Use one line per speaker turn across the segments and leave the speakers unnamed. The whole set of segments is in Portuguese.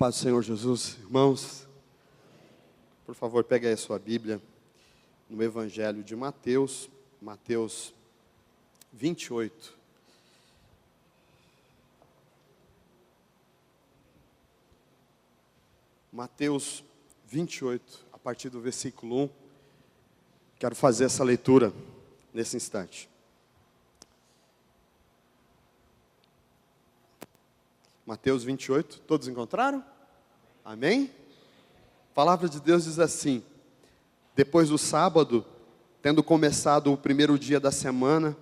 Paz do Senhor Jesus, irmãos, por favor, pegue aí a sua Bíblia, no Evangelho de Mateus, Mateus 28. Mateus 28, a partir do versículo 1, quero fazer essa leitura nesse instante. Mateus 28, todos encontraram? Amém? A palavra de Deus diz assim: depois do sábado, tendo começado o primeiro dia da semana,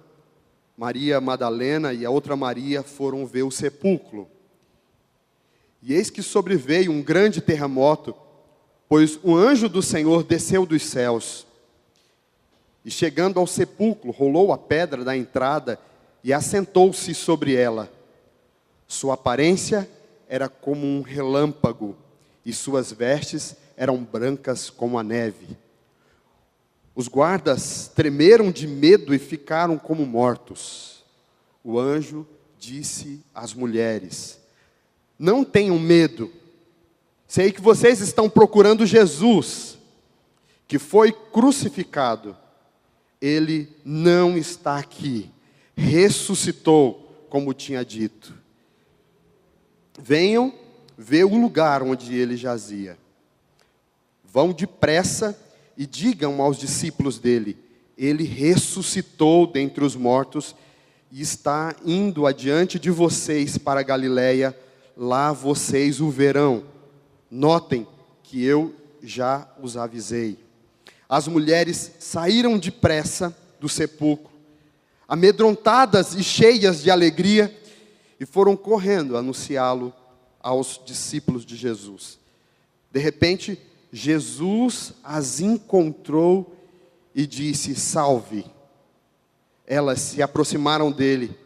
Maria Madalena e a outra Maria foram ver o sepulcro. E eis que sobreveio um grande terremoto, pois o anjo do Senhor desceu dos céus. E chegando ao sepulcro, rolou a pedra da entrada e assentou-se sobre ela. Sua aparência era como um relâmpago, e suas vestes eram brancas como a neve. Os guardas tremeram de medo e ficaram como mortos. O anjo disse às mulheres: não tenham medo, sei que vocês estão procurando Jesus, que foi crucificado. Ele não está aqui, ressuscitou, como tinha dito. Venham ver o lugar onde ele jazia. Vão depressa e digam aos discípulos dele: ele ressuscitou dentre os mortos e está indo adiante de vocês para a Galileia, lá vocês o verão. Notem que eu já os avisei. As mulheres saíram depressa do sepulcro, amedrontadas e cheias de alegria, e foram correndo anunciá-lo aos discípulos de Jesus. De repente, Jesus as encontrou e disse: salve. Elas se aproximaram dele,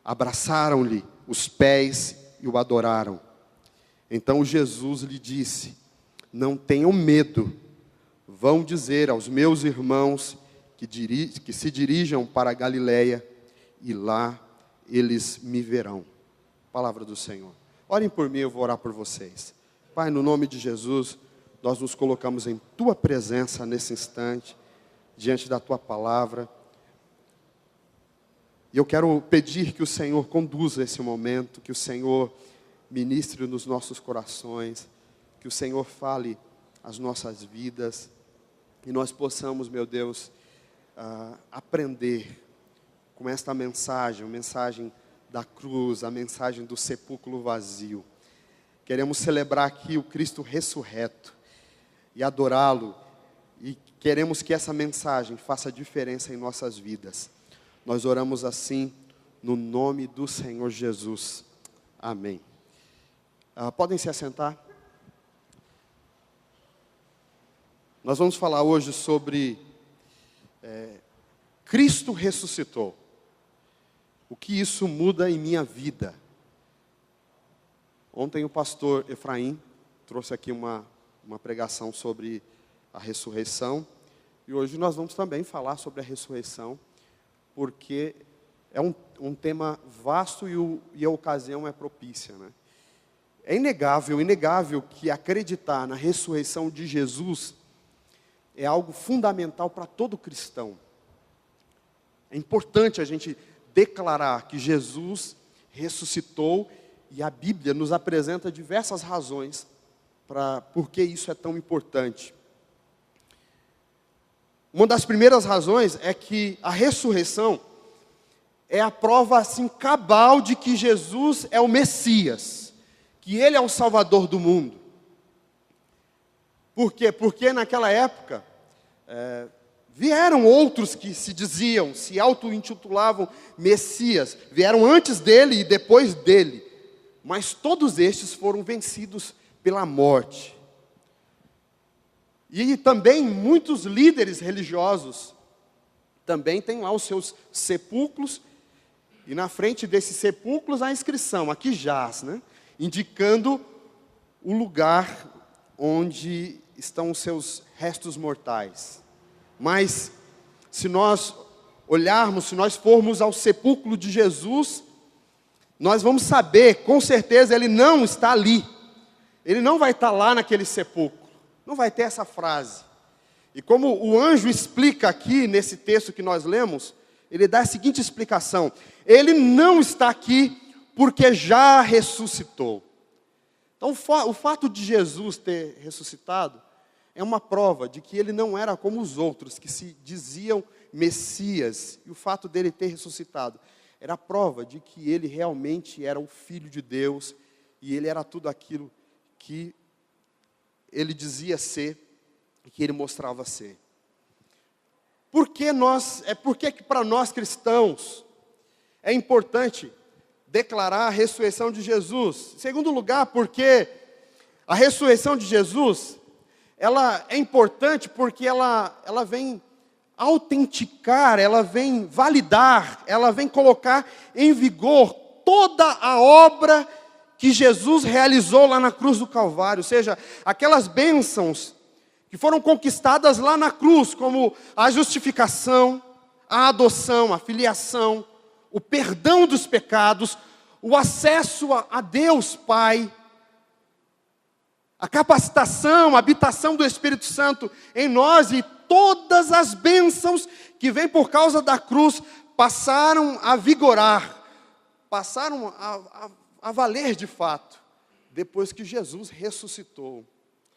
abraçaram-lhe os pés e o adoraram. Então Jesus lhe disse: não tenham medo, vão dizer aos meus irmãos que se dirijam para a Galileia, e lá eles me verão. Palavra do Senhor. Orem por mim, eu vou orar por vocês. Pai, no nome de Jesus, nós nos colocamos em Tua presença nesse instante, diante da Tua palavra. E eu quero pedir que o Senhor conduza esse momento, que o Senhor ministre nos nossos corações, que o Senhor fale as nossas vidas, e nós possamos, meu Deus, aprender com esta mensagem, a mensagem da cruz, a mensagem do sepulcro vazio. Queremos celebrar aqui o Cristo ressurreto e adorá-lo, e queremos que essa mensagem faça diferença em nossas vidas. Nós oramos assim, no nome do Senhor Jesus. Amém. Podem se assentar? Nós vamos falar hoje sobre Cristo ressuscitou. O que isso muda em minha vida? Ontem o pastor Efraim trouxe aqui uma pregação sobre a ressurreição. E hoje nós vamos também falar sobre a ressurreição, porque é um tema vasto e a ocasião é propícia, né? É inegável que acreditar na ressurreição de Jesus é algo fundamental para todo cristão. É importante a gente declarar que Jesus ressuscitou, e a Bíblia nos apresenta diversas razões por que isso é tão importante. Uma das primeiras razões é que a ressurreição é a prova assim cabal de que Jesus é o Messias, que Ele é o Salvador do mundo. Por quê? Porque naquela época vieram outros que se auto-intitulavam Messias, vieram antes dele e depois dele, mas todos estes foram vencidos pela morte. E também muitos líderes religiosos também têm lá os seus sepulcros, e na frente desses sepulcros a inscrição: aqui jaz, né? Indicando o lugar onde estão os seus restos mortais. Mas se nós olharmos, se nós formos ao sepulcro de Jesus, nós vamos saber, com certeza, ele não está ali. Ele não vai estar lá naquele sepulcro. Não vai ter essa frase. E como o anjo explica aqui, nesse texto que nós lemos, ele dá a seguinte explicação: ele não está aqui porque já ressuscitou. Então o fato de Jesus ter ressuscitado é uma prova de que ele não era como os outros, que se diziam Messias. E o fato dele ter ressuscitado era a prova de que ele realmente era o Filho de Deus, e ele era tudo aquilo que ele dizia ser, e que ele mostrava ser. Por que para nós cristãos é importante declarar a ressurreição de Jesus? Em segundo lugar, porque a ressurreição de Jesus, ela é importante porque ela vem autenticar, ela vem validar, ela vem colocar em vigor toda a obra que Jesus realizou lá na cruz do Calvário. Ou seja, aquelas bênçãos que foram conquistadas lá na cruz, como a justificação, a adoção, a filiação, o perdão dos pecados, o acesso a Deus Pai, a capacitação, a habitação do Espírito Santo em nós, e todas as bênçãos que vêm por causa da cruz passaram a vigorar, passaram a valer de fato, depois que Jesus ressuscitou,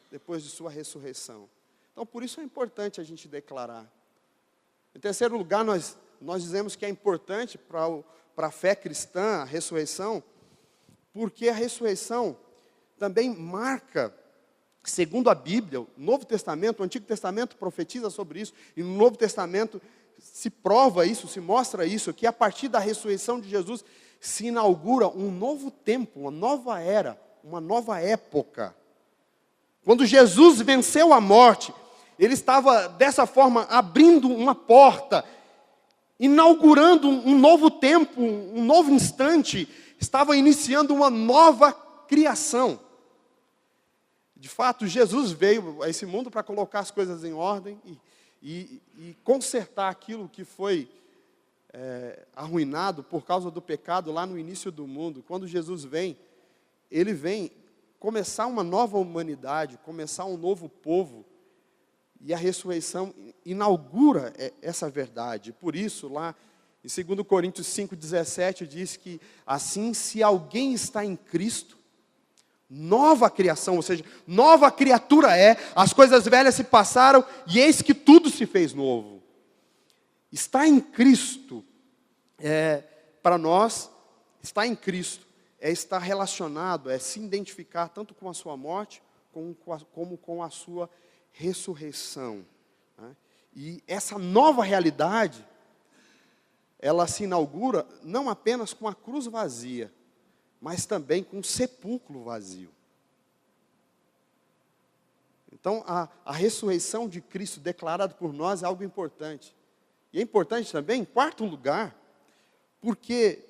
depois de sua ressurreição. Então, por isso é importante a gente declarar. Em terceiro lugar, nós dizemos que é importante para a fé cristã, a ressurreição, porque a ressurreição também marca, segundo a Bíblia, o Novo Testamento, o Antigo Testamento profetiza sobre isso, e no Novo Testamento se prova isso, se mostra isso, que a partir da ressurreição de Jesus se inaugura um novo tempo, uma nova era, uma nova época. Quando Jesus venceu a morte, ele estava dessa forma abrindo uma porta, inaugurando um novo tempo, um novo instante, estava iniciando uma nova criação. De fato, Jesus veio a esse mundo para colocar as coisas em ordem e consertar aquilo que foi arruinado por causa do pecado lá no início do mundo. Quando Jesus vem, ele vem começar uma nova humanidade, começar um novo povo, e a ressurreição inaugura essa verdade. Por isso, lá em 2 Coríntios 5,17, diz que assim, se alguém está em Cristo, nova criação, ou seja, nova criatura as coisas velhas se passaram, e eis que tudo se fez novo. Estar em Cristo, para nós, estar em Cristo, é estar relacionado, é se identificar tanto com a sua morte, como com a sua ressurreição. Né? E essa nova realidade, ela se inaugura não apenas com a cruz vazia, mas também com o sepulcro vazio. Então, a ressurreição de Cristo declarada por nós é algo importante. E é importante também, em quarto lugar, porque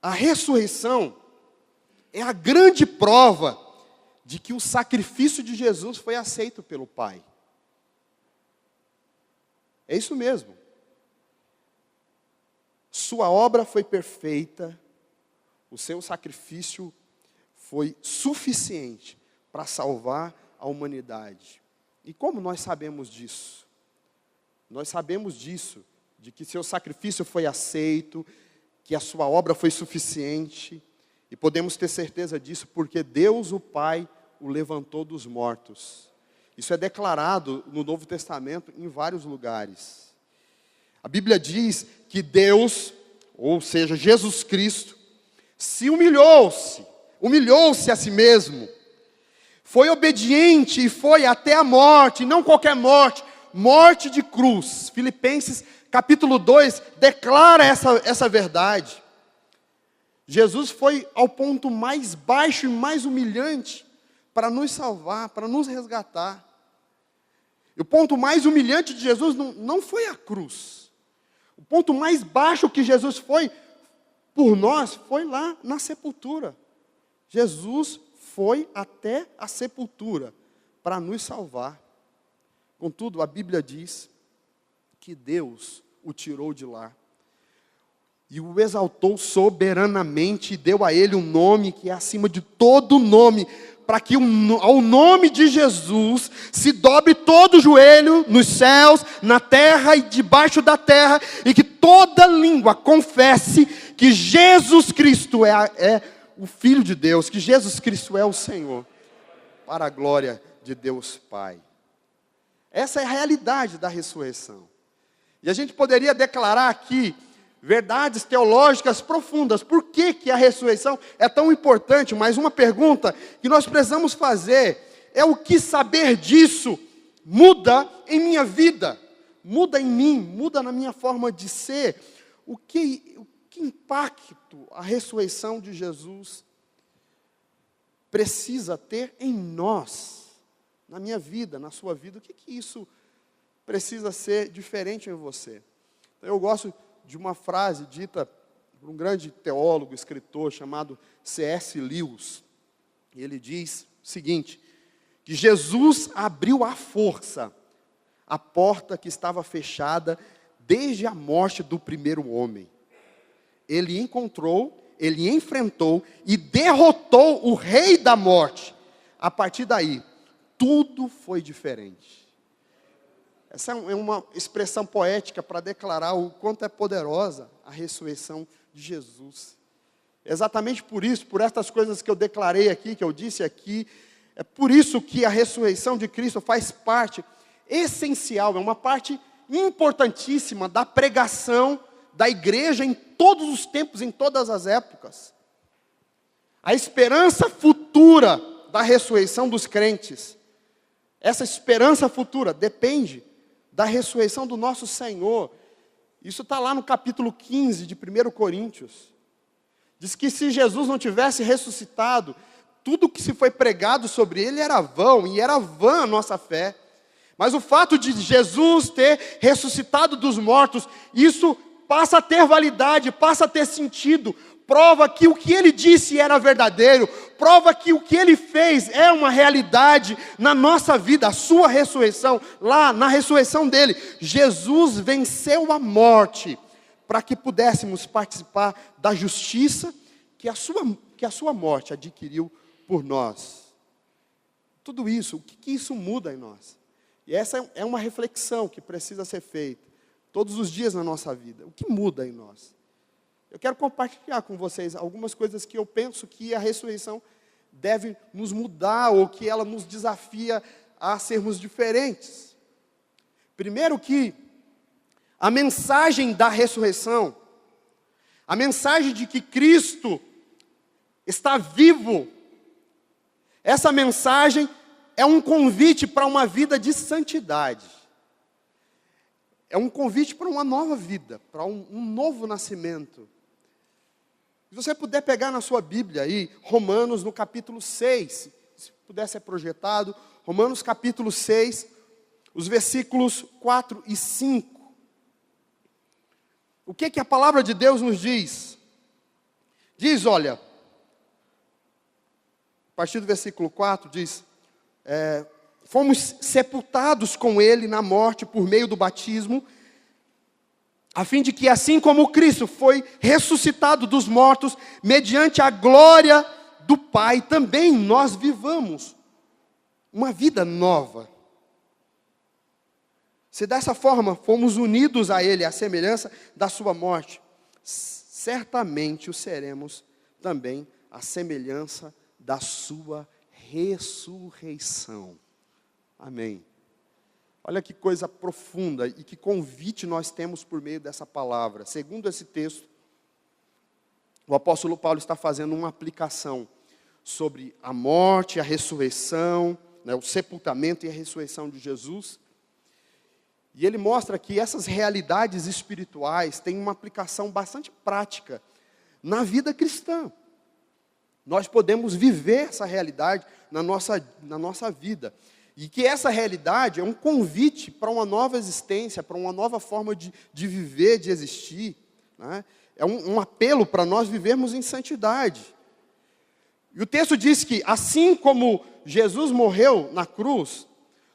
a ressurreição é a grande prova de que o sacrifício de Jesus foi aceito pelo Pai. É isso mesmo. Sua obra foi perfeita, o seu sacrifício foi suficiente para salvar a humanidade. E como nós sabemos disso? Nós sabemos disso, de que seu sacrifício foi aceito, que a sua obra foi suficiente, e podemos ter certeza disso porque Deus, o Pai, o levantou dos mortos. Isso é declarado no Novo Testamento em vários lugares. A Bíblia diz que Deus, ou seja, Jesus Cristo, se humilhou-se a si mesmo, foi obediente e foi até a morte, não qualquer morte, morte de cruz. Filipenses capítulo 2 declara essa verdade. Jesus foi ao ponto mais baixo e mais humilhante para nos salvar, para nos resgatar. E o ponto mais humilhante de Jesus não foi a cruz. O ponto mais baixo que Jesus foi por nós foi lá na sepultura. Jesus foi até a sepultura para nos salvar. Contudo, a Bíblia diz que Deus o tirou de lá. e o exaltou soberanamente, e deu a ele um nome que é acima de todo nome, para que ao nome de Jesus se dobre todo o joelho nos céus, na terra e debaixo da terra, e que toda língua confesse que Jesus Cristo é o Filho de Deus, que Jesus Cristo é o Senhor, para a glória de Deus Pai. Essa é a realidade da ressurreição. E a gente poderia declarar aqui verdades teológicas profundas. Por que que a ressurreição é tão importante? Mas uma pergunta que nós precisamos fazer é: o que saber disso muda em minha vida? Muda em mim, muda na minha forma de ser? O que impacto a ressurreição de Jesus precisa ter em nós, na minha vida, na sua vida? O que isso precisa ser diferente em você? Eu gosto de uma frase dita por um grande teólogo, escritor chamado C.S. Lewis. E ele diz o seguinte: que Jesus abriu à força a porta que estava fechada desde a morte do primeiro homem. Ele encontrou, ele enfrentou e derrotou o rei da morte. A partir daí, tudo foi diferente. Essa é uma expressão poética para declarar o quanto é poderosa a ressurreição de Jesus. Exatamente por isso, por estas coisas que eu declarei aqui, que eu disse aqui, é por isso que a ressurreição de Cristo faz parte essencial, é uma parte importantíssima da pregação da igreja em todos os tempos, em todas as épocas. A esperança futura da ressurreição dos crentes, essa esperança futura depende da ressurreição do nosso Senhor. Isso está lá no capítulo 15 de 1 Coríntios. Diz que se Jesus não tivesse ressuscitado, tudo que se foi pregado sobre ele era vão, e era vã a nossa fé. Mas o fato de Jesus ter ressuscitado dos mortos, isso passa a ter validade, passa a ter sentido, prova que o que ele disse era verdadeiro, prova que o que ele fez é uma realidade na nossa vida. A sua ressurreição, lá na ressurreição dele, Jesus venceu a morte, para que pudéssemos participar da justiça que a sua morte adquiriu por nós. Tudo isso, o que isso muda em nós? E essa é uma reflexão que precisa ser feita todos os dias na nossa vida. O que muda em nós? Eu quero compartilhar com vocês algumas coisas que eu penso que a ressurreição deve nos mudar, ou que ela nos desafia a sermos diferentes. Primeiro, que a mensagem da ressurreição, a mensagem de que Cristo está vivo, essa mensagem é um convite para uma vida de santidade. É um convite para uma nova vida, para um novo nascimento. Se você puder pegar na sua Bíblia aí, Romanos no capítulo 6, se puder ser projetado, Romanos capítulo 6, os versículos 4 e 5. O que a palavra de Deus nos diz? Diz, olha, a partir do versículo 4 diz: fomos sepultados com ele na morte por meio do batismo, a fim de que, assim como Cristo foi ressuscitado dos mortos, mediante a glória do Pai, também nós vivamos uma vida nova. Se dessa forma fomos unidos a ele, à semelhança da sua morte, certamente o seremos também à semelhança da sua ressurreição. Amém. Olha que coisa profunda e que convite nós temos por meio dessa palavra. Segundo esse texto, o apóstolo Paulo está fazendo uma aplicação sobre a morte, a ressurreição, o sepultamento e a ressurreição de Jesus. E ele mostra que essas realidades espirituais têm uma aplicação bastante prática na vida cristã. Nós podemos viver essa realidade na nossa vida. E que essa realidade é um convite para uma nova existência, para uma nova forma de viver, de existir. Né? É um apelo para nós vivermos em santidade. E o texto diz que, assim como Jesus morreu na cruz,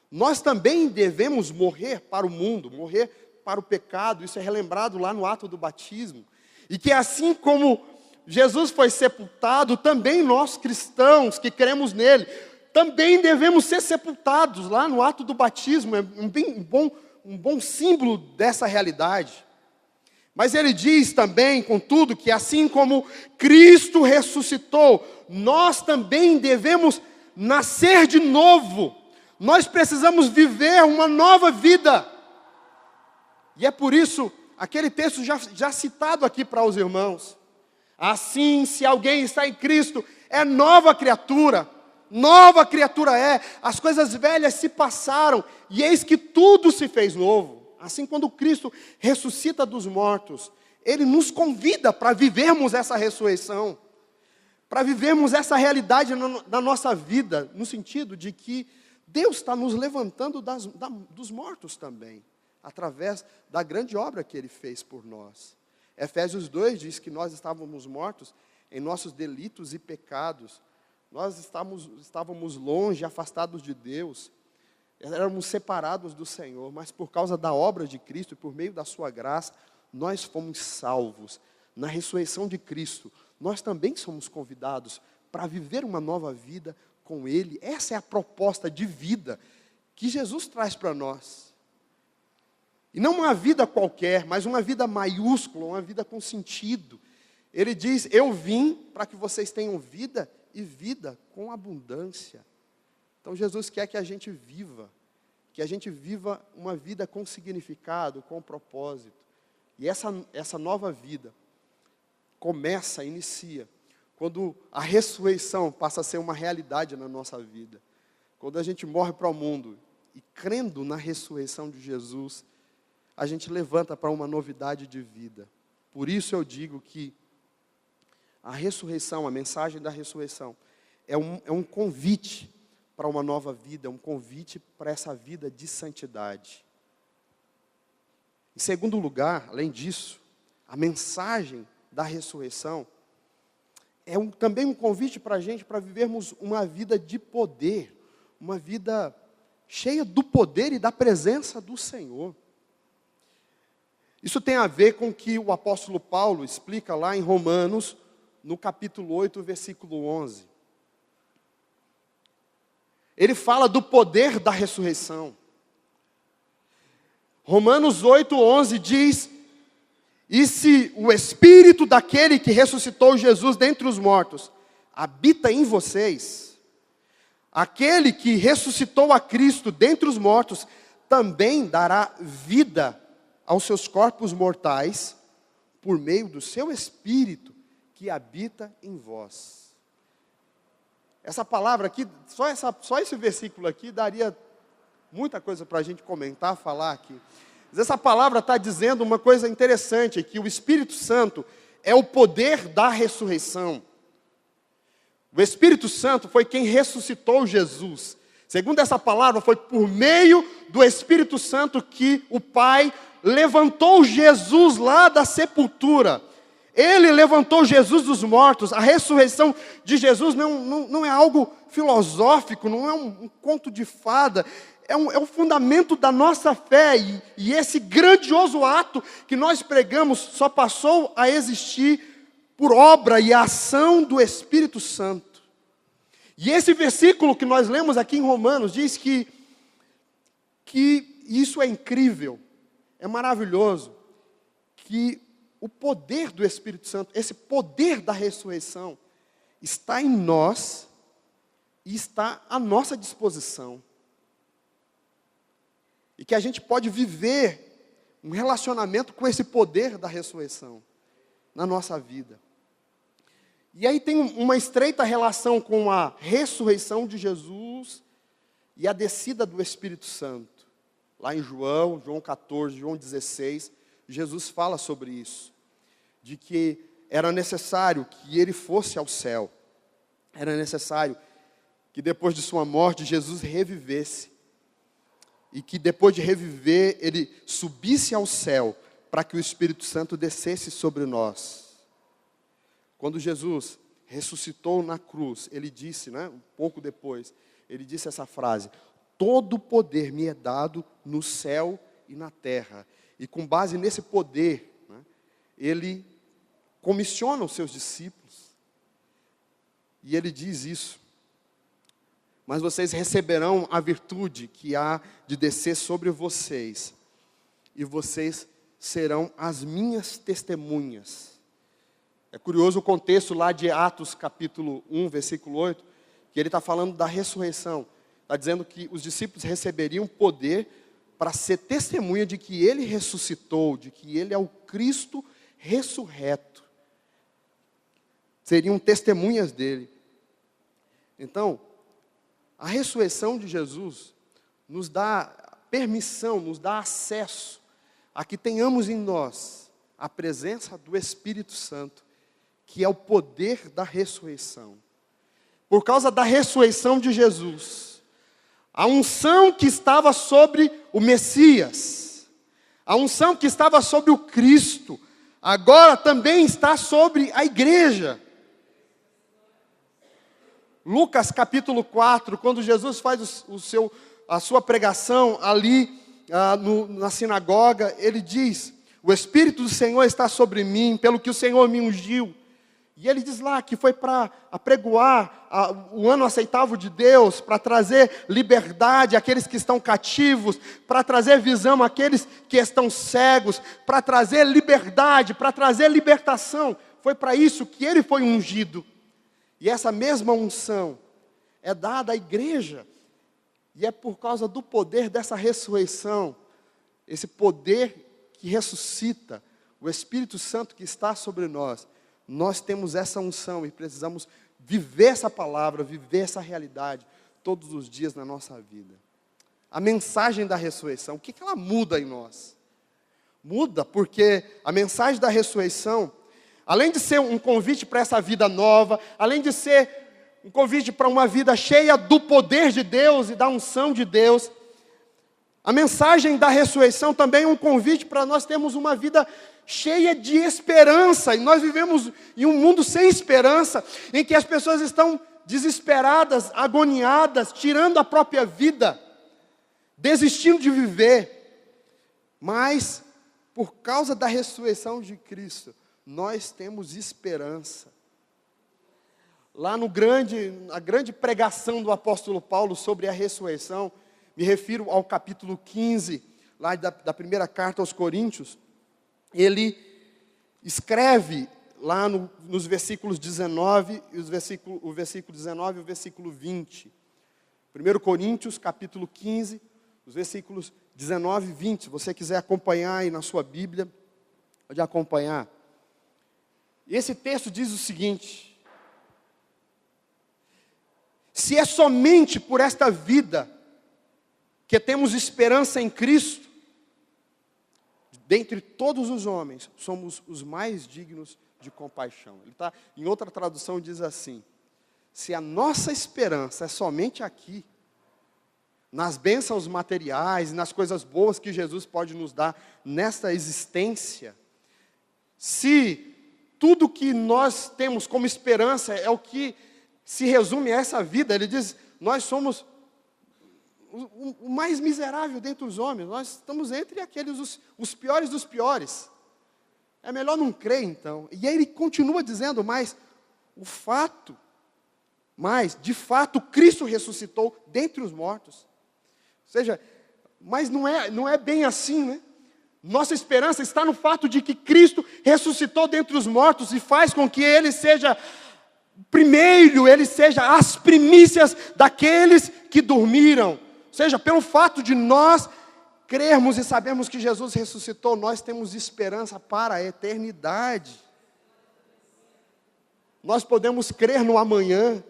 nós também devemos morrer para o mundo, morrer para o pecado. Isso é relembrado lá no ato do batismo. E que assim como Jesus foi sepultado, também nós cristãos que cremos nele, também devemos ser sepultados lá no ato do batismo. É um bom símbolo dessa realidade. Mas ele diz também, contudo, que assim como Cristo ressuscitou, nós também devemos nascer de novo. Nós precisamos viver uma nova vida. E é por isso, aquele texto já citado aqui para os irmãos. Assim, se alguém está em Cristo, é nova criatura é. As coisas velhas se passaram, e eis que tudo se fez novo. Assim, quando Cristo ressuscita dos mortos, Ele nos convida para vivermos essa ressurreição, para vivermos essa realidade na nossa vida, no sentido de que Deus está nos levantando dos mortos também, através da grande obra que Ele fez por nós. Efésios 2 diz que nós estávamos mortos em nossos delitos e pecados, nós estávamos longe, afastados de Deus, éramos separados do Senhor, mas por causa da obra de Cristo e por meio da sua graça, nós fomos salvos. Na ressurreição de Cristo, nós também somos convidados para viver uma nova vida com Ele. Essa é a proposta de vida que Jesus traz para nós. E não uma vida qualquer, mas uma vida maiúscula, uma vida com sentido. Ele diz, eu vim para que vocês tenham vida e vida com abundância. Então Jesus quer que a gente viva uma vida com significado, com propósito. E essa nova vida inicia, quando a ressurreição passa a ser uma realidade na nossa vida. Quando a gente morre para o mundo e crendo na ressurreição de Jesus, a gente levanta para uma novidade de vida. Por isso eu digo que a ressurreição, a mensagem da ressurreição, é um convite para uma nova vida, é um convite para essa vida de santidade. Em segundo lugar, além disso, a mensagem da ressurreição é também um convite para a gente para vivermos uma vida de poder, uma vida cheia do poder e da presença do Senhor. Isso tem a ver com o que o apóstolo Paulo explica lá em Romanos, no capítulo 8, versículo 11. Ele fala do poder da ressurreição. Romanos 8, 11 diz, e se o Espírito daquele que ressuscitou Jesus dentre os mortos habita em vocês, aquele que ressuscitou a Cristo dentre os mortos também dará vida aos seus corpos mortais por meio do seu Espírito que habita em vós. Essa palavra aqui, só esse versículo aqui daria muita coisa para a gente comentar, falar aqui. Mas essa palavra está dizendo uma coisa interessante, que o Espírito Santo é o poder da ressurreição. O Espírito Santo foi quem ressuscitou Jesus. Segundo essa palavra, foi por meio do Espírito Santo que o Pai levantou Jesus lá da sepultura. Ele levantou Jesus dos mortos. A ressurreição de Jesus não é algo filosófico, não é um conto de fada. É o fundamento da nossa fé. E esse grandioso ato que nós pregamos só passou a existir por obra e ação do Espírito Santo. E esse versículo que nós lemos aqui em Romanos diz que isso é incrível, é maravilhoso, que o poder do Espírito Santo, esse poder da ressurreição, está em nós e está à nossa disposição. E que a gente pode viver um relacionamento com esse poder da ressurreição na nossa vida. E aí tem uma estreita relação com a ressurreição de Jesus e a descida do Espírito Santo. Lá em João 14, João 16, Jesus fala sobre isso, de que era necessário que ele fosse ao céu, era necessário que depois de sua morte Jesus revivesse, e que depois de reviver ele subisse ao céu, para que o Espírito Santo descesse sobre nós. Quando Jesus ressuscitou na cruz, ele disse, um pouco depois, ele disse essa frase, todo poder me é dado no céu e na terra. E com base nesse poder, ele comissiona os seus discípulos. E ele diz isso: mas vocês receberão a virtude que há de descer sobre vocês, e vocês serão as minhas testemunhas. É curioso o contexto lá de Atos capítulo 1, versículo 8, que ele está falando da ressurreição. Está dizendo que os discípulos receberiam poder para ser testemunha de que ele ressuscitou, de que ele é o Cristo ressurreto. Seriam testemunhas dele. Então, a ressurreição de Jesus nos dá permissão, nos dá acesso a que tenhamos em nós a presença do Espírito Santo, que é o poder da ressurreição. Por causa da ressurreição de Jesus, a unção que estava sobre o Messias, a unção que estava sobre o Cristo, agora também está sobre a igreja. Lucas capítulo 4, quando Jesus faz a sua pregação ali na sinagoga, ele diz: o Espírito do Senhor está sobre mim, pelo que o Senhor me ungiu. E ele diz lá que foi para apregoar o ano aceitável de Deus, para trazer liberdade àqueles que estão cativos, para trazer visão àqueles que estão cegos, para trazer liberdade, para trazer libertação. Foi para isso que ele foi ungido. E essa mesma unção é dada à igreja. E é por causa do poder dessa ressurreição, esse poder que ressuscita, o Espírito Santo que está sobre nós, nós temos essa unção e precisamos viver essa palavra, viver essa realidade todos os dias na nossa vida. A mensagem da ressurreição, o que ela muda em nós? Muda porque a mensagem da ressurreição, além de ser um convite para essa vida nova, além de ser um convite para uma vida cheia do poder de Deus e da unção de Deus, a mensagem da ressurreição também é um convite para nós termos uma vida cheia de esperança. E nós vivemos em um mundo sem esperança, em que as pessoas estão desesperadas, agoniadas, tirando a própria vida, desistindo de viver. Mas, por causa da ressurreição de Cristo, nós temos esperança. Lá na grande pregação do apóstolo Paulo sobre a ressurreição, me refiro ao capítulo 15, lá da primeira carta aos Coríntios. Ele escreve lá nos versículos 19, o versículo 19 e o versículo 20. 1 Coríntios, capítulo 15, os versículos 19 e 20. Se você quiser acompanhar aí na sua Bíblia, pode acompanhar. E esse texto diz o seguinte: se é somente por esta vida que temos esperança em Cristo, dentre todos os homens, somos os mais dignos de compaixão. Em outra tradução diz assim: se a nossa esperança é somente aqui, nas bênçãos materiais, nas coisas boas que Jesus pode nos dar nesta existência, se tudo que nós temos como esperança é o que se resume a essa vida, ele diz, nós somos o mais miserável dentre os homens, nós estamos entre aqueles, os piores dos piores. É melhor não crer então. E aí ele continua dizendo, de fato, Cristo ressuscitou dentre os mortos. Ou seja, mas não é bem assim, né? Nossa esperança está no fato de que Cristo ressuscitou dentre os mortos e faz com que Ele seja primeiro, Ele seja as primícias daqueles que dormiram. Ou seja, pelo fato de nós crermos e sabermos que Jesus ressuscitou, nós temos esperança para a eternidade. Nós podemos crer no amanhã.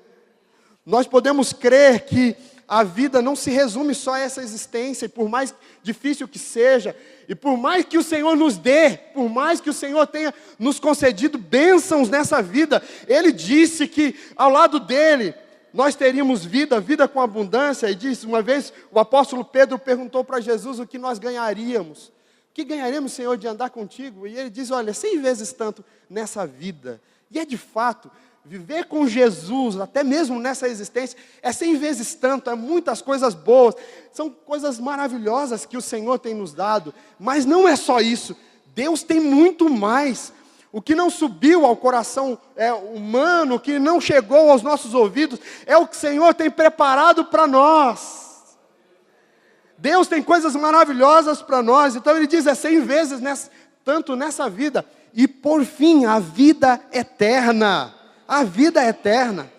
Nós podemos crer que a vida não se resume só a essa existência, e por mais difícil que seja, e por mais que o Senhor nos dê, por mais que o Senhor tenha nos concedido bênçãos nessa vida, Ele disse que ao lado dEle, nós teríamos vida com abundância. E disse, uma vez o apóstolo Pedro perguntou para Jesus o que nós ganharíamos. O que ganharíamos, Senhor, de andar contigo? E Ele diz, olha, 100 vezes tanto nessa vida. E é de fato, viver com Jesus, até mesmo nessa existência, é 100 vezes tanto, é muitas coisas boas, são coisas maravilhosas que o Senhor tem nos dado, mas não é só isso, Deus tem muito mais. o que não subiu ao coração humano, o que não chegou aos nossos ouvidos, é o que o Senhor tem preparado para nós. Deus tem coisas maravilhosas para nós, então Ele diz 100 vezes, tanto nessa vida, e por fim, a vida eterna. A vida eterna.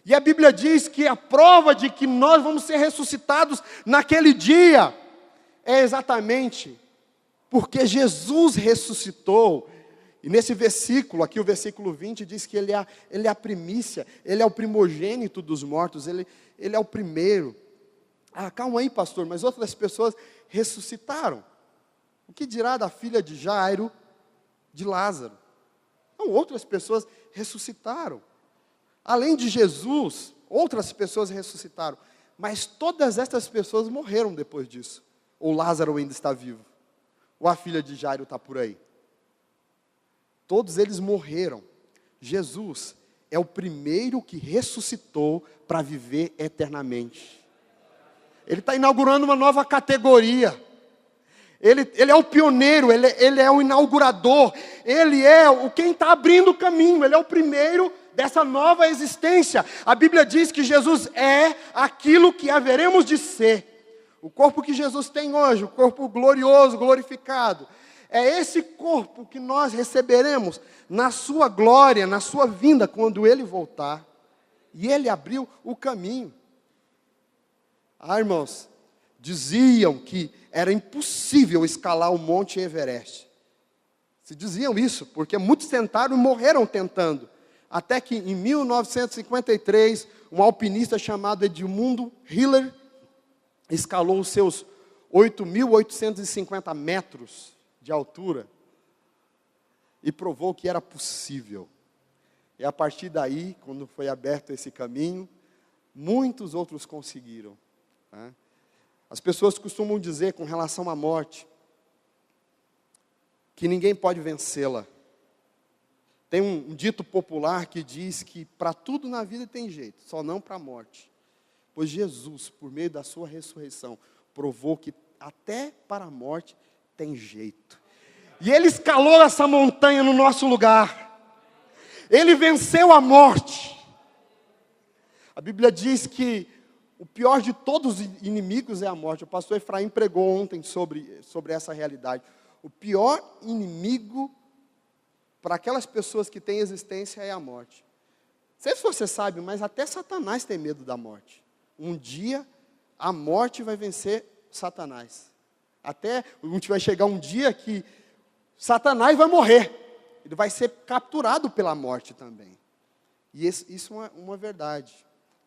E a Bíblia diz que a prova de que nós vamos ser ressuscitados naquele dia, é exatamente porque Jesus ressuscitou. E nesse versículo, aqui o versículo 20, diz que ele é a primícia, Ele é o primogênito dos mortos, Ele é o primeiro. Ah, calma aí, pastor, mas outras pessoas ressuscitaram. O que dirá da filha de Jairo, de Lázaro? Não, outras pessoas ressuscitaram. Além de Jesus, outras pessoas ressuscitaram. Mas todas essas pessoas morreram depois disso. Ou Lázaro ainda está vivo. Ou a filha de Jairo está por aí. Todos eles morreram. Jesus é o primeiro que ressuscitou para viver eternamente. Ele está inaugurando uma nova categoria. Ele é o pioneiro, ele é o inaugurador. Ele é quem está abrindo o caminho. Ele é o primeiro dessa nova existência. A Bíblia diz que Jesus é aquilo que haveremos de ser. O corpo que Jesus tem hoje, o corpo glorioso, glorificado, é esse corpo que nós receberemos na sua glória, na sua vinda, quando Ele voltar. E Ele abriu o caminho. Ah, irmãos, diziam que era impossível escalar o Monte Everest. Se diziam isso, porque muitos tentaram e morreram tentando. Até que em 1953, um alpinista chamado Edmundo Hiller escalou os seus 8.850 metros de altura e provou que era possível. E a partir daí, quando foi aberto esse caminho, muitos outros conseguiram. Né? As pessoas costumam dizer com relação à morte, que ninguém pode vencê-la. Tem um dito popular que diz que para tudo na vida tem jeito, só não para a morte. Pois Jesus, por meio da sua ressurreição, provou que até para a morte tem jeito. E Ele escalou essa montanha no nosso lugar. Ele venceu a morte. A Bíblia diz que o pior de todos os inimigos é a morte. O pastor Efraim pregou ontem sobre essa realidade. O pior inimigo para aquelas pessoas que têm existência é a morte. Não sei se você sabe, mas até Satanás tem medo da morte. Um dia a morte vai vencer Satanás. Até vai chegar um dia que Satanás vai morrer. Ele vai ser capturado pela morte também. E isso é uma verdade.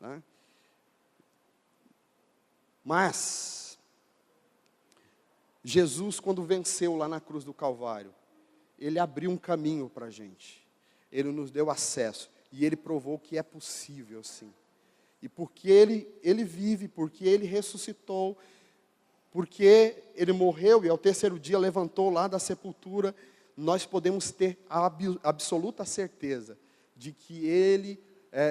Né? Mas Jesus, quando venceu lá na cruz do Calvário, Ele abriu um caminho para a gente. Ele nos deu acesso. E Ele provou que é possível, sim. E porque Ele vive, porque Ele ressuscitou, porque Ele morreu e ao terceiro dia levantou lá da sepultura, nós podemos ter a absoluta certeza de que Ele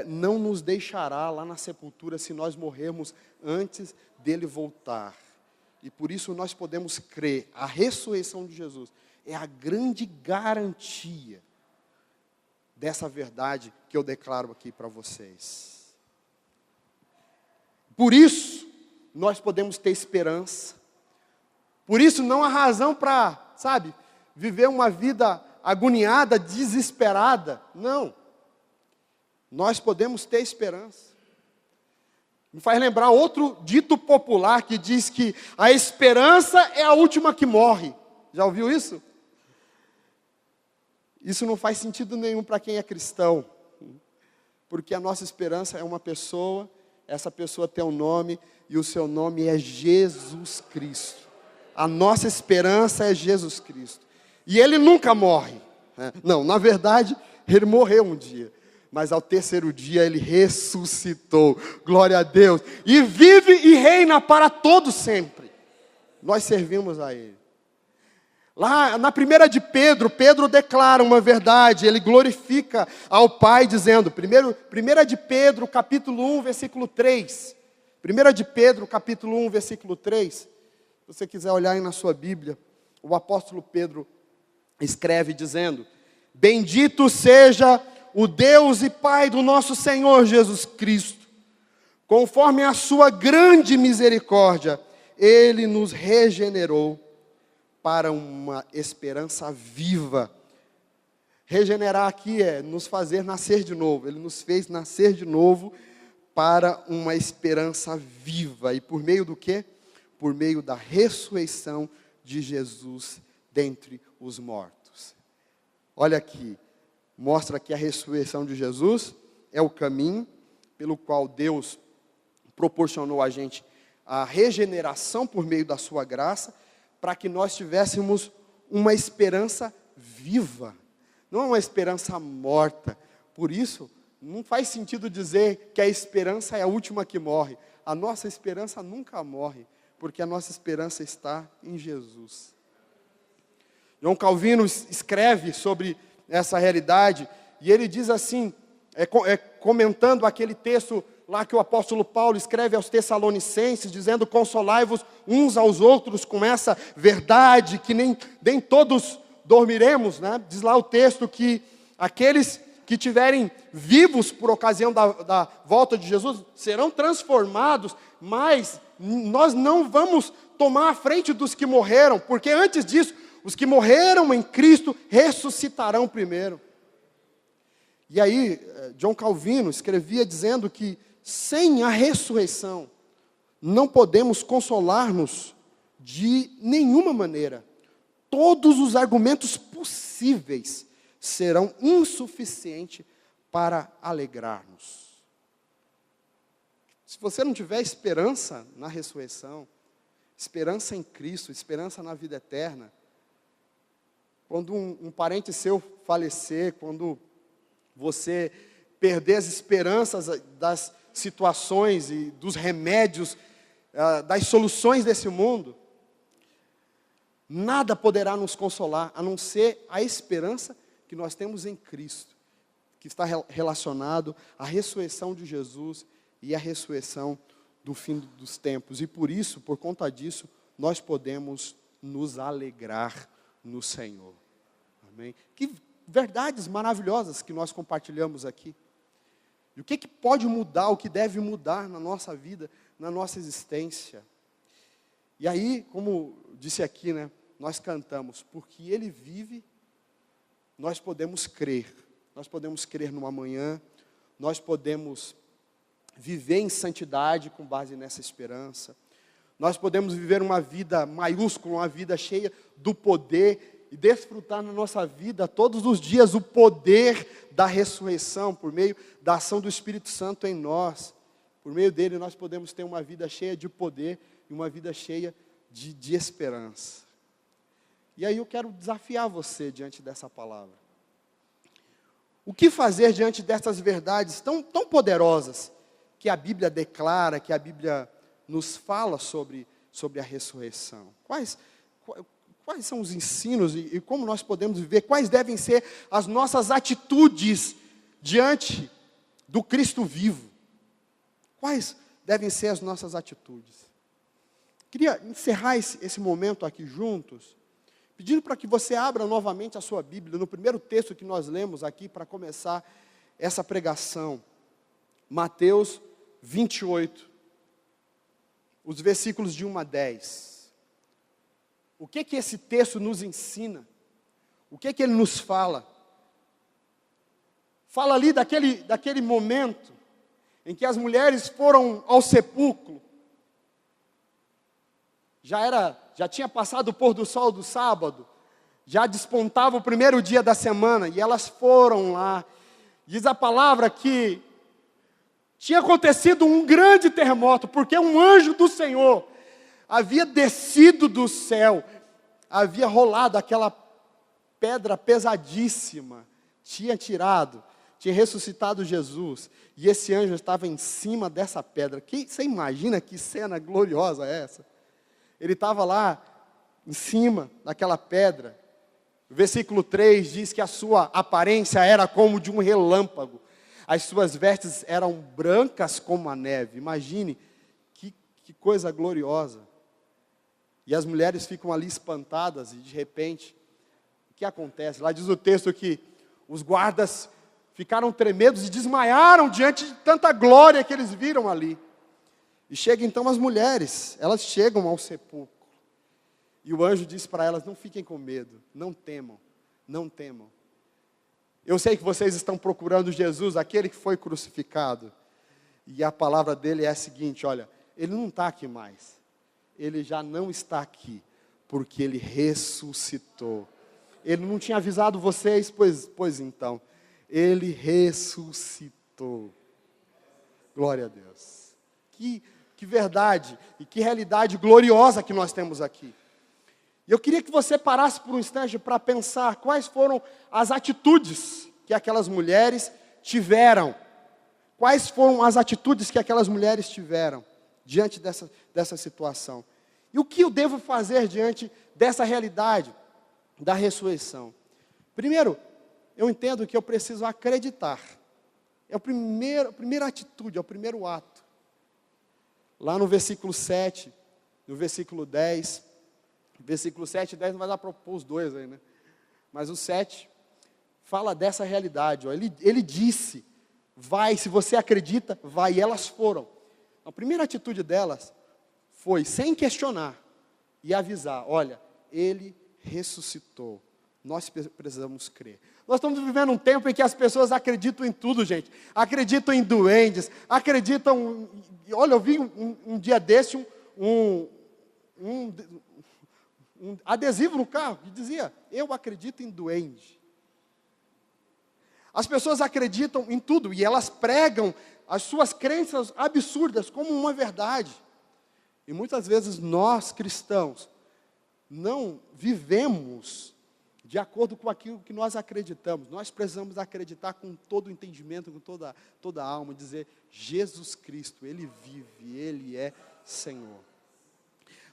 não nos deixará lá na sepultura se nós morrermos antes dEle voltar. E por isso nós podemos crer, a ressurreição de Jesus é a grande garantia dessa verdade que eu declaro aqui para vocês. Por isso, nós podemos ter esperança. Por isso, não há razão para, viver uma vida agoniada, desesperada. Não. Nós podemos ter esperança. Me faz lembrar outro dito popular que diz que a esperança é a última que morre. Já ouviu isso? Isso não faz sentido nenhum para quem é cristão. Porque a nossa esperança é uma pessoa, essa pessoa tem um nome, e o seu nome é Jesus Cristo. A nossa esperança é Jesus Cristo. E Ele nunca morre. Não, na verdade, Ele morreu um dia. Mas ao terceiro dia Ele ressuscitou. Glória a Deus. E vive e reina para todo sempre. Nós servimos a Ele. Lá na primeira de Pedro, Pedro declara uma verdade, ele glorifica ao Pai, dizendo, primeira de Pedro, capítulo 1, versículo 3. Primeira de Pedro, capítulo 1, versículo 3. Se você quiser olhar aí na sua Bíblia, o apóstolo Pedro, escreve dizendo: bendito seja o Deus e Pai do nosso Senhor Jesus Cristo. Conforme a sua grande misericórdia, Ele nos regenerou para uma esperança viva. Regenerar aqui é nos fazer nascer de novo. Ele nos fez nascer de novo para uma esperança viva. E por meio do quê? Por meio da ressurreição de Jesus dentre os mortos. Olha aqui, mostra que a ressurreição de Jesus é o caminho pelo qual Deus proporcionou a gente a regeneração por meio da sua graça, para que nós tivéssemos uma esperança viva, não é uma esperança morta. Por isso, não faz sentido dizer que a esperança é a última que morre. A nossa esperança nunca morre, porque a nossa esperança está em Jesus. João Calvino escreve sobre essa realidade, e ele diz assim, comentando aquele texto lá que o apóstolo Paulo escreve aos Tessalonicenses, dizendo: consolai-vos uns aos outros com essa verdade, que nem todos dormiremos, né? Diz lá o texto que aqueles que tiverem vivos por ocasião da volta de Jesus serão transformados, mas nós não vamos tomar a frente dos que morreram, porque antes disso, os que morreram em Cristo ressuscitarão primeiro. E aí, João Calvino escrevia dizendo que sem a ressurreição, não podemos consolar-nos de nenhuma maneira. Todos os argumentos possíveis serão insuficientes para alegrar-nos. Se você não tiver esperança na ressurreição, esperança em Cristo, esperança na vida eterna, quando um parente seu falecer, quando você perder as esperanças das situações e dos remédios, das soluções desse mundo, nada poderá nos consolar, a não ser a esperança que nós temos em Cristo, que está relacionado à ressurreição de Jesus e à ressurreição do fim dos tempos. E por isso, por conta disso, nós podemos nos alegrar no Senhor. Amém? Que verdades maravilhosas que nós compartilhamos aqui. E o que pode mudar, o que deve mudar na nossa vida, na nossa existência? E aí, como disse aqui, né, nós cantamos: porque Ele vive, nós podemos crer. Nós podemos crer no amanhã, nós podemos viver em santidade com base nessa esperança. Nós podemos viver uma vida maiúscula, uma vida cheia do poder, e desfrutar na nossa vida todos os dias o poder da ressurreição, por meio da ação do Espírito Santo em nós. Por meio dele nós podemos ter uma vida cheia de poder e uma vida cheia de esperança. E aí eu quero desafiar você diante dessa palavra. O que fazer diante dessas verdades tão poderosas que a Bíblia declara, que a Bíblia nos fala sobre a ressurreição? Quais são os ensinos e como nós podemos viver? Quais devem ser as nossas atitudes diante do Cristo vivo? Quais devem ser as nossas atitudes? Queria encerrar esse momento aqui juntos, pedindo para que você abra novamente a sua Bíblia, no primeiro texto que nós lemos aqui, para começar essa pregação. Mateus 28, os versículos de 1 a 10. O que esse texto nos ensina? O que ele nos fala? Fala ali daquele momento em que as mulheres foram ao sepulcro. Já tinha passado o pôr do sol do sábado, já despontava o primeiro dia da semana, e elas foram lá. Diz a palavra que tinha acontecido um grande terremoto, porque um anjo do Senhor havia descido do céu, havia rolado aquela pedra pesadíssima, tinha ressuscitado Jesus, e esse anjo estava em cima dessa pedra. Você imagina que cena gloriosa é essa? Ele estava lá, em cima daquela pedra. O versículo 3 diz que a sua aparência era como de um relâmpago, as suas vestes eram brancas como a neve. Imagine, que coisa gloriosa. E as mulheres ficam ali espantadas, e de repente, que acontece? Lá diz o texto que os guardas ficaram tremedos e desmaiaram diante de tanta glória que eles viram ali. E chegam então as mulheres, elas chegam ao sepulcro. E o anjo diz para elas: não fiquem com medo, não temam, não temam. Eu sei que vocês estão procurando Jesus, aquele que foi crucificado. E a palavra dele é a seguinte: olha, ele não está aqui mais. Ele já não está aqui, porque ele ressuscitou. Ele não tinha avisado vocês, pois então, ele ressuscitou. Glória a Deus. Que verdade e que realidade gloriosa que nós temos aqui. E eu queria que você parasse por um instante para pensar quais foram as atitudes que aquelas mulheres tiveram. Quais foram as atitudes que aquelas mulheres tiveram diante dessa situação. E o que eu devo fazer diante dessa realidade da ressurreição? Primeiro, eu entendo que eu preciso acreditar. É a primeira atitude, é o primeiro ato. Lá no versículo 7, no versículo 10, versículo 7 e 10 não vai dar para pôr os dois aí, né? Mas o 7 fala dessa realidade. Ó. Ele disse, vai, se você acredita, vai. E elas foram. A primeira atitude delas foi, sem questionar, e avisar: olha, ele ressuscitou. Nós precisamos crer. Nós estamos vivendo um tempo em que as pessoas acreditam em tudo, gente. Acreditam em duendes, acreditam... Olha, eu vi um dia desse um adesivo no carro que dizia: eu acredito em duende. As pessoas acreditam em tudo e elas pregam as suas crenças absurdas como uma verdade. E muitas vezes nós, cristãos, não vivemos de acordo com aquilo que nós acreditamos. Nós precisamos acreditar com todo o entendimento, com toda a alma, dizer: Jesus Cristo, Ele vive, Ele é Senhor.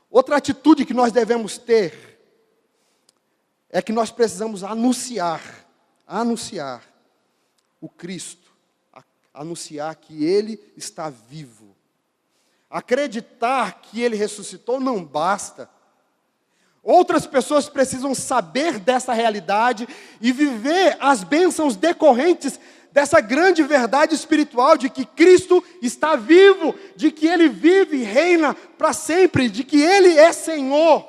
Outra atitude que nós devemos ter é que nós precisamos anunciar o Cristo, anunciar que Ele está vivo. Acreditar que Ele ressuscitou não basta. Outras pessoas precisam saber dessa realidade e viver as bênçãos decorrentes dessa grande verdade espiritual de que Cristo está vivo, de que Ele vive e reina para sempre, de que Ele é Senhor.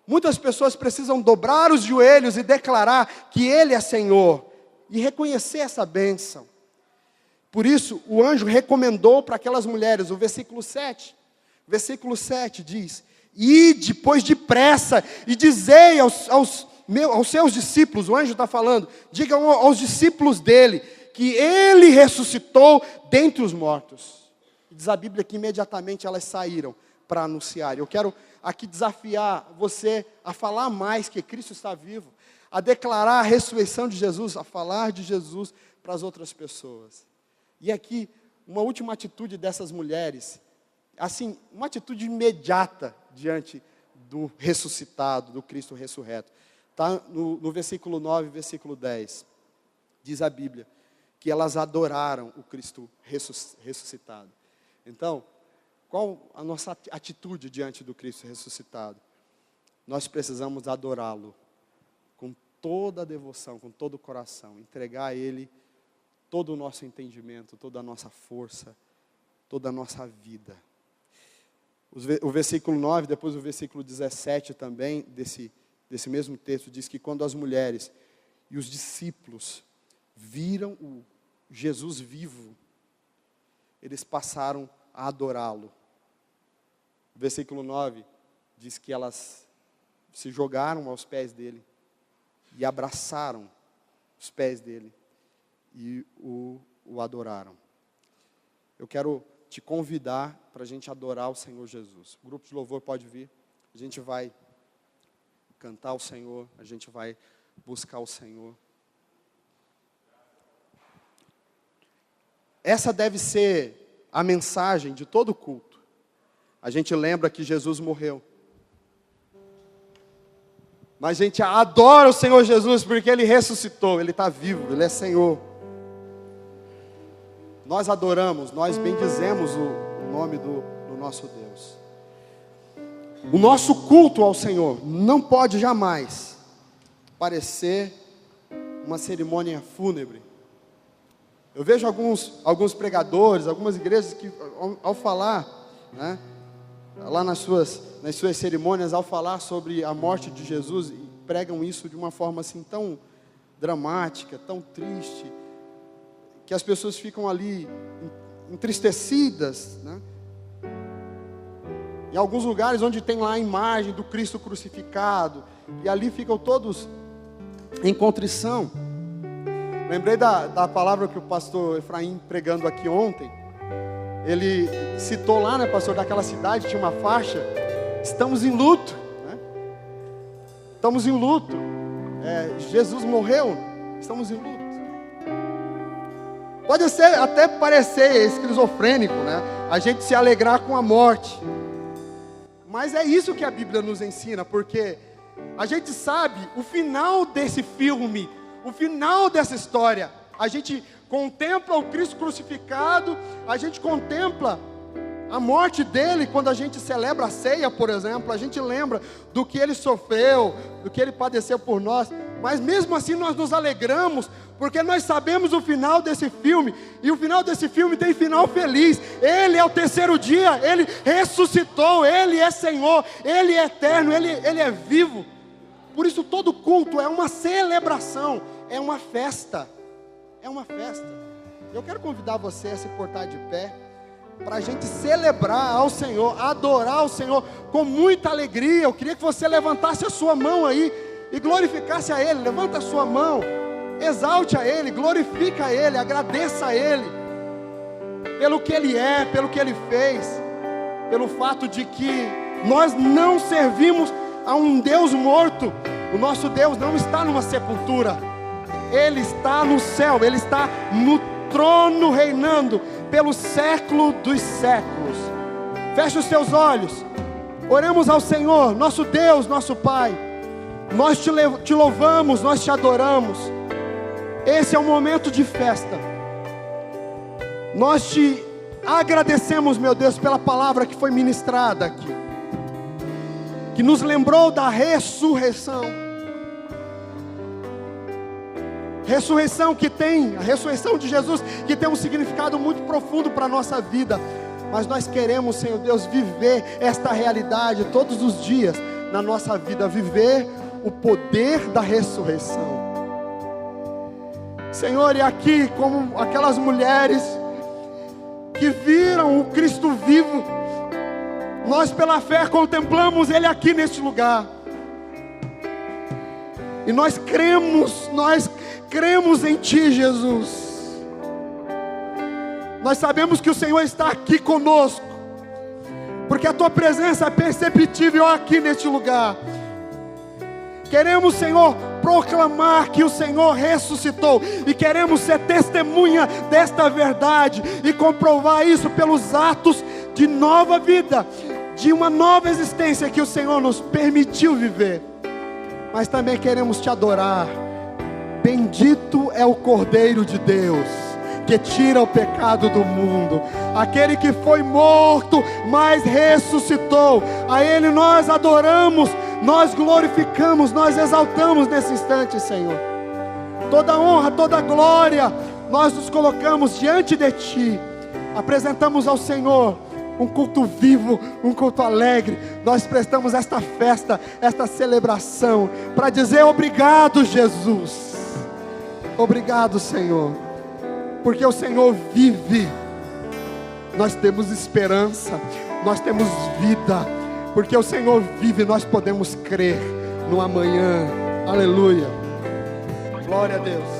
Muitas pessoas precisam dobrar os joelhos e declarar que Ele é Senhor e reconhecer essa bênção. Por isso, o anjo recomendou para aquelas mulheres, o versículo 7 diz: ide, pois depressa, e dizei aos seus discípulos, o anjo está falando, digam aos discípulos dele, que ele ressuscitou dentre os mortos. E diz a Bíblia que imediatamente elas saíram para anunciar. Eu quero aqui desafiar você a falar mais que Cristo está vivo, a declarar a ressurreição de Jesus, a falar de Jesus para as outras pessoas. E aqui, uma última atitude dessas mulheres, assim, uma atitude imediata diante do ressuscitado, do Cristo ressurreto. Está no versículo 9 e versículo 10. Diz a Bíblia que elas adoraram o Cristo ressuscitado. Então, qual a nossa atitude diante do Cristo ressuscitado? Nós precisamos adorá-lo com toda a devoção, com todo o coração, entregar a Ele todo o nosso entendimento, toda a nossa força, toda a nossa vida. O versículo 9, depois o versículo 17 também, desse mesmo texto, diz que quando as mulheres e os discípulos viram o Jesus vivo, eles passaram a adorá-lo. O versículo 9 diz que elas se jogaram aos pés dele e abraçaram os pés dele e o adoraram. Eu quero te convidar para a gente adorar o Senhor Jesus. O grupo de louvor pode vir. A gente vai cantar o Senhor, a gente vai buscar o Senhor. Essa deve ser a mensagem de todo culto. A gente lembra que Jesus morreu. Mas a gente adora o Senhor Jesus porque Ele ressuscitou, Ele está vivo, Ele é Senhor. Nós adoramos, nós bendizemos o nome do nosso Deus. O nosso culto ao Senhor não pode jamais parecer uma cerimônia fúnebre. Eu vejo alguns pregadores, algumas igrejas que ao falar, né, lá nas suas cerimônias, ao falar sobre a morte de Jesus, pregam isso de uma forma assim tão dramática, tão triste, que as pessoas ficam ali entristecidas, né? Em alguns lugares onde tem lá a imagem do Cristo crucificado, e ali ficam todos em contrição. Lembrei da palavra que o pastor Efraim pregando aqui ontem. Ele citou lá, né, pastor, daquela cidade, tinha uma faixa: estamos em luto, né? Estamos em luto. Jesus morreu, estamos em luto. Pode até parecer esquizofrênico, né? A gente se alegrar com a morte. Mas é isso que a Bíblia nos ensina, porque a gente sabe o final desse filme, o final dessa história. A gente contempla o Cristo crucificado, a gente contempla a morte dele quando a gente celebra a ceia, por exemplo. A gente lembra do que ele sofreu, do que ele padeceu por nós. Mas mesmo assim nós nos alegramos, porque nós sabemos o final desse filme. E o final desse filme tem final feliz. Ele é o terceiro dia, ele ressuscitou, ele é Senhor, ele é eterno, ele é vivo. Por isso todo culto é uma celebração, é uma festa. É uma festa. Eu quero convidar você a se portar de pé, para a gente celebrar ao Senhor, adorar ao Senhor com muita alegria. Eu queria que você levantasse a sua mão aí e glorificasse a Ele. Levanta a sua mão, exalte a Ele, glorifica a Ele, agradeça a Ele pelo que Ele é, pelo que Ele fez, pelo fato de que nós não servimos a um Deus morto. O nosso Deus não está numa sepultura, Ele está no céu, Ele está no trono reinando pelo século dos séculos. Feche os seus olhos, oremos ao Senhor, nosso Deus, nosso Pai. Nós te louvamos, nós te adoramos. Esse é um momento de festa. Nós te agradecemos, meu Deus, pela palavra que foi ministrada aqui, que nos lembrou da ressurreição. Ressurreição a ressurreição de Jesus, que tem um significado muito profundo para a nossa vida. Mas nós queremos, Senhor Deus, viver esta realidade todos os dias na nossa vida, viver o poder da ressurreição. Senhor, e aqui, como aquelas mulheres que viram o Cristo vivo, nós pela fé contemplamos Ele aqui neste lugar. E nós cremos em Ti, Jesus. Nós sabemos que o Senhor está aqui conosco, porque a Tua presença é perceptível aqui neste lugar. Queremos, Senhor, proclamar que o Senhor ressuscitou, e queremos ser testemunha desta verdade, e comprovar isso pelos atos de nova vida, de uma nova existência que o Senhor nos permitiu viver. Mas também queremos Te adorar. Bendito é o Cordeiro de Deus, que tira o pecado do mundo. Aquele que foi morto, mas ressuscitou. A Ele nós adoramos, nós glorificamos, nós exaltamos nesse instante, Senhor. Toda honra, toda glória, nós nos colocamos diante de Ti. Apresentamos ao Senhor um culto vivo, um culto alegre. Nós prestamos esta festa, esta celebração, para dizer obrigado, Jesus. Obrigado, Senhor, porque o Senhor vive. Nós temos esperança, nós temos vida, porque o Senhor vive. Nós podemos crer no amanhã. Aleluia, glória a Deus.